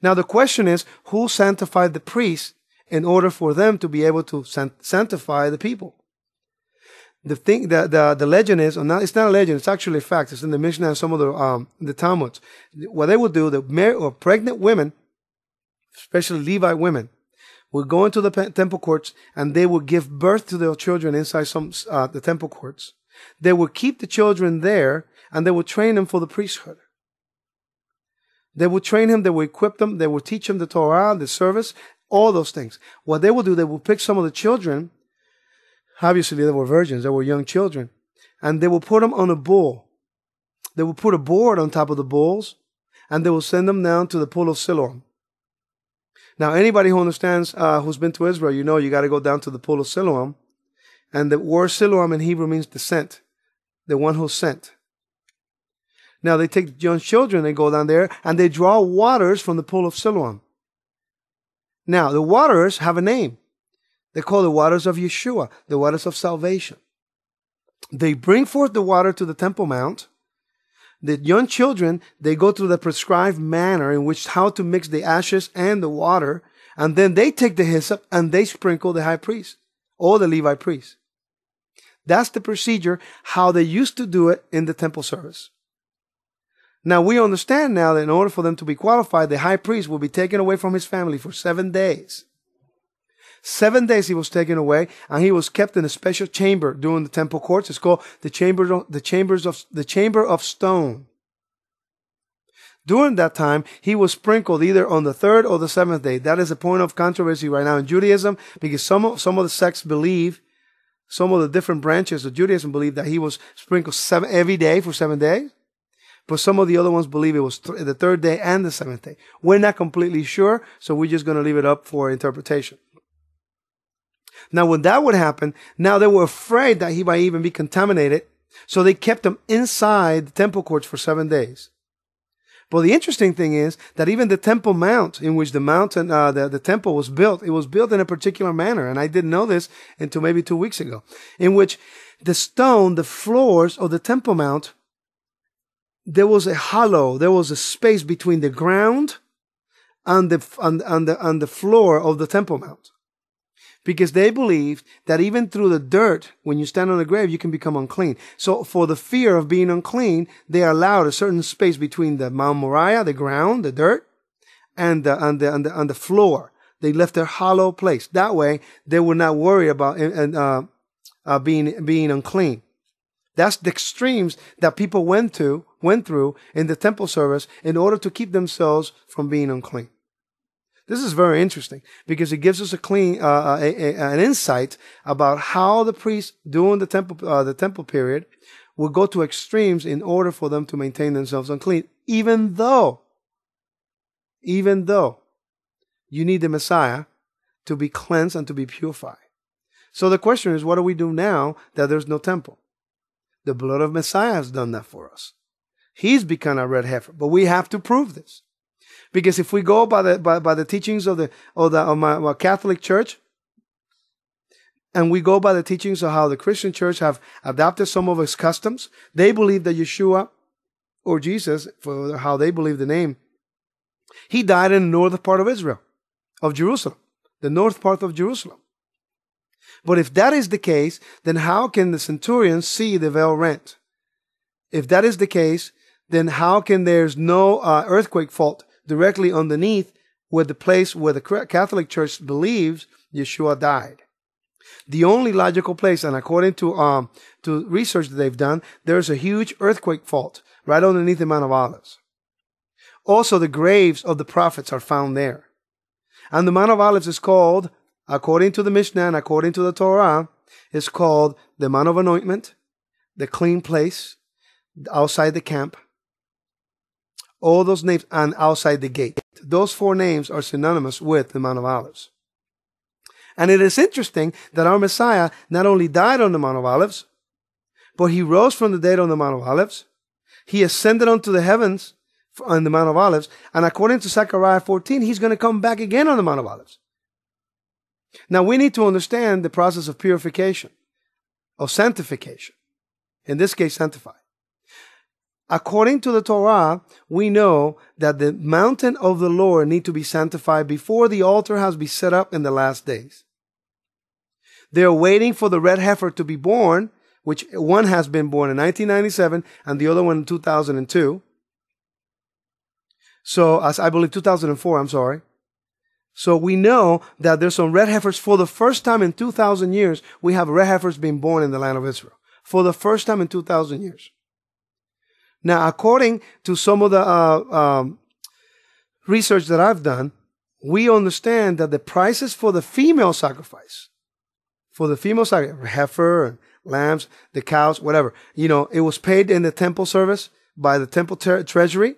Now the question is, who sanctified the priests in order for them to be able to sanctify the people? The legend is, or not, it's not a legend, it's actually a fact. It's in the Mishnah and some of the Talmuds. What they would do, the married or pregnant women, especially Levite women, would go into the temple courts and they would give birth to their children inside the temple courts. They would keep the children there and they would train them for the priesthood. They would train him, they would equip them, they would teach them the Torah, the service, all those things. What they would do, they would pick some of the children. Obviously, they were virgins. They were young children. And they will put them on a bull. They will put a board on top of the bulls, and they will send them down to the pool of Siloam. Now, anybody who understands, who's been to Israel, you know you got to go down to the pool of Siloam. And the word Siloam in Hebrew means the sent, the one who's sent. Now, they take young children, they go down there, and they draw waters from the pool of Siloam. Now, the waters have a name. They call the waters of Yeshua, the waters of salvation. They bring forth the water to the Temple Mount. The young children, they go through the prescribed manner in which how to mix the ashes and the water. And then they take the hyssop and they sprinkle the high priest or the Levite priest. That's the procedure, how they used to do it in the temple service. Now we understand now that in order for them to be qualified, the high priest will be taken away from his family for 7 days. 7 days he was taken away, and he was kept in a special chamber during the temple courts. It's called the chamber of stone. During that time, he was sprinkled either on the 3rd or the 7th day. That is a point of controversy right now in Judaism, because some of the sects believe, some of the different branches of Judaism believe that he was sprinkled every day for 7 days. But some of the other ones believe it was the 3rd day and the 7th day. We're not completely sure, so we're just going to leave it up for interpretation. Now, when that would happen, now they were afraid that he might even be contaminated, so they kept him inside the temple courts for 7 days. But the interesting thing is that even the Temple Mount, in which the temple was built, it was built in a particular manner, and I didn't know this until maybe 2 weeks ago, in which the stone, the floors of the Temple Mount, there was a hollow, there was a space between the ground and the floor of the Temple Mount. Because they believed that even through the dirt, when you stand on the grave, you can become unclean. So for the fear of being unclean, they allowed a certain space between the Mount Moriah, the ground, the dirt, and the floor. They left a hollow place. That way, they would not worry about being unclean. That's the extremes that people went through in the temple service in order to keep themselves from being unclean. This is very interesting because it gives us an insight about how the priests during the temple period will go to extremes in order for them to maintain themselves unclean, even though you need the Messiah to be cleansed and to be purified. So the question is, what do we do now that there's no temple? The blood of Messiah has done that for us. He's become a red heifer, but we have to prove this. Because if we go by the teachings of my Catholic Church, and we go by the teachings of how the Christian Church have adopted some of its customs, they believe that Yeshua, or Jesus, for how they believe the name, he died in the northern part of Israel, of Jerusalem, the north part of Jerusalem. But if that is the case, then how can the centurion see the veil rent? If that is the case, then how can there's no earthquake fault directly underneath where the place where the Catholic Church believes Yeshua died? The only logical place, and according to research that they've done, there's a huge earthquake fault right underneath the Mount of Olives. Also, the graves of the prophets are found there. And the Mount of Olives is called, according to the Mishnah and according to the Torah, is called the Mount of Anointment, the clean place, outside the camp. All those names, and outside the gate. Those 4 names are synonymous with the Mount of Olives. And it is interesting that our Messiah not only died on the Mount of Olives, but he rose from the dead on the Mount of Olives. He ascended unto the heavens on the Mount of Olives. And according to Zechariah 14, he's going to come back again on the Mount of Olives. Now we need to understand the process of purification, of sanctification. In this case, sanctified. according to the Torah, we know that the mountain of the Lord need to be sanctified before the altar has been set up in the last days. They're waiting for the red heifer to be born, which one has been born in 1997 and the other one in 2002. So, as I believe 2004, I'm sorry. So we know that there's some red heifers. For the first time in 2,000 years, we have red heifers being born in the land of Israel. For the first time in 2,000 years. Now, according to some of the research that I've done, we understand that the prices for the female sacrifice, heifer, and lambs, the cows, whatever, it was paid in the temple service by the temple treasury.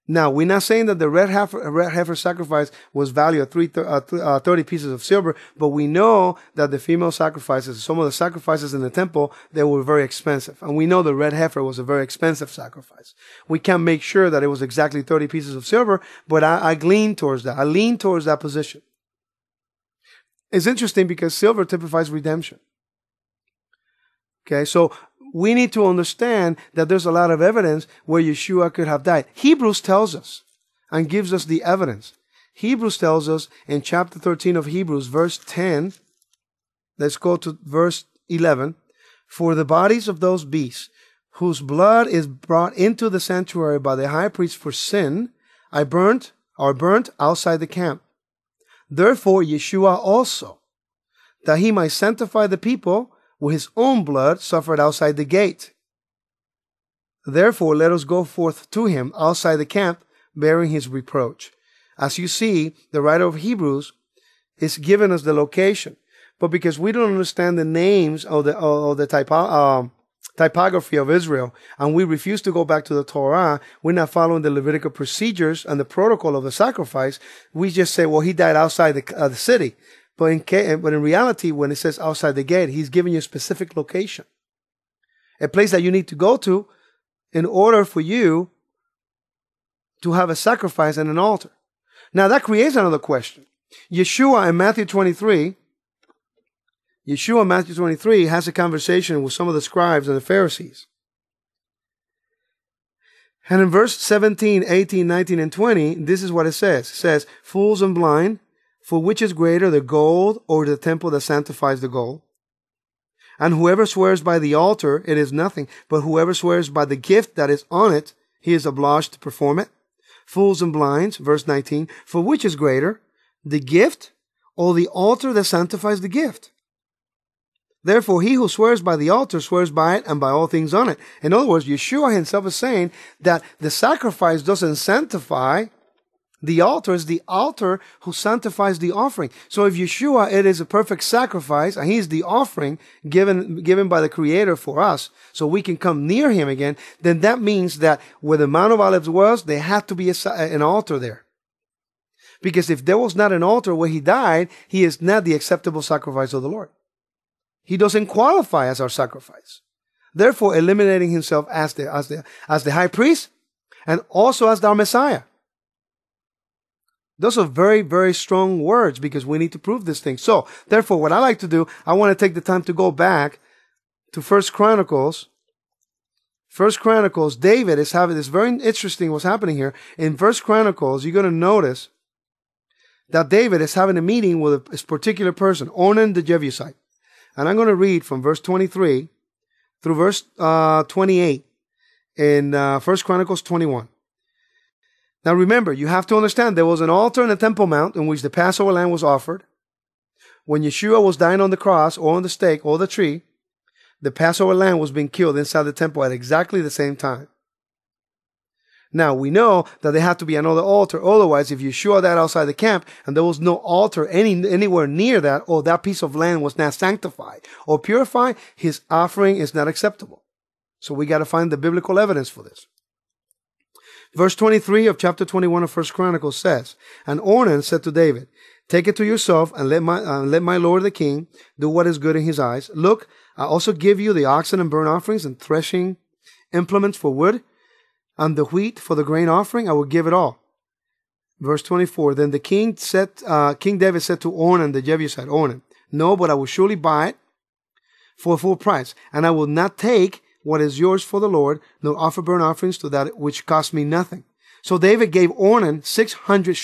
Now, we're not saying that the red heifer sacrifice was valued at 30 pieces of silver, but we know that the female sacrifices, some of the sacrifices in the temple, they were very expensive. And we know the red heifer was a very expensive sacrifice. We can't make sure that it was exactly 30 pieces of silver, but I lean towards that. I lean towards that position. It's interesting because silver typifies redemption. Okay, so we need to understand that there's a lot of evidence where Yeshua could have died. Hebrews tells us and gives us the evidence. Hebrews tells us in chapter 13 of Hebrews, verse 10, let's go to verse 11. For the bodies of those beasts whose blood is brought into the sanctuary by the high priest for sin are burnt outside the camp. Therefore Yeshua also, that he might sanctify the people with his own blood, suffered outside the gate. Therefore, let us go forth to him outside the camp, bearing his reproach. As you see, the writer of Hebrews is giving us the location. But because we don't understand the names of the typography of Israel, and we refuse to go back to the Torah, we're not following the Levitical procedures and the protocol of the sacrifice. We just say, well, he died outside the city. But in reality, when it says outside the gate, he's giving you a specific location. A place that you need to go to in order for you to have a sacrifice and an altar. Now that creates another question. Yeshua in Matthew 23 has a conversation with some of the scribes and the Pharisees. And in verse 17, 18, 19, and 20, this is what it says. It says, fools and blind, for which is greater, the gold or the temple that sanctifies the gold? And whoever swears by the altar, it is nothing. But whoever swears by the gift that is on it, he is obliged to perform it. Fools and blinds, verse 19, for which is greater, the gift or the altar that sanctifies the gift? Therefore, he who swears by the altar swears by it and by all things on it. In other words, Yeshua himself is saying that the sacrifice doesn't sanctify the altar. Is the altar who sanctifies the offering. So if Yeshua, it is a perfect sacrifice, and he's the offering given by the Creator for us, so we can come near him again, then that means that where the Mount of Olives was, there had to be an altar there. Because if there was not an altar where he died, he is not the acceptable sacrifice of the Lord. He doesn't qualify as our sacrifice. Therefore, eliminating himself as the high priest and also as our Messiah. Those are very, very strong words because we need to prove this thing. So, therefore, what I like to do, I want to take the time to go back to 1 Chronicles. 1 Chronicles, David is having this very interesting what's happening here. In 1 Chronicles, you're going to notice that David is having a meeting with a particular person, Ornan the Jebusite. And I'm going to read from verse 23 through verse 28 in 1 Chronicles 21. Now remember, you have to understand there was an altar in the Temple Mount in which the Passover lamb was offered. When Yeshua was dying on the cross or on the stake or the tree, the Passover lamb was being killed inside the temple at exactly the same time. Now we know that there had to be another altar. Otherwise, if Yeshua died outside the camp and there was no altar anywhere near that, or that piece of land was not sanctified or purified, his offering is not acceptable. So we got to find the biblical evidence for this. Verse 23 of chapter 21 of 1 Chronicles says, And Ornan said to David, Take it to yourself and let my lord the king do what is good in his eyes. Look, I also give you the oxen and burnt offerings and threshing implements for wood, and the wheat for the grain offering. I will give it all. Verse 24, Then the King David said to Ornan the Jebusite, Ornan, No, but I will surely buy it for a full price, and I will not take what is yours for the Lord, nor offer burnt offerings to that which cost me nothing. So David gave Ornan 600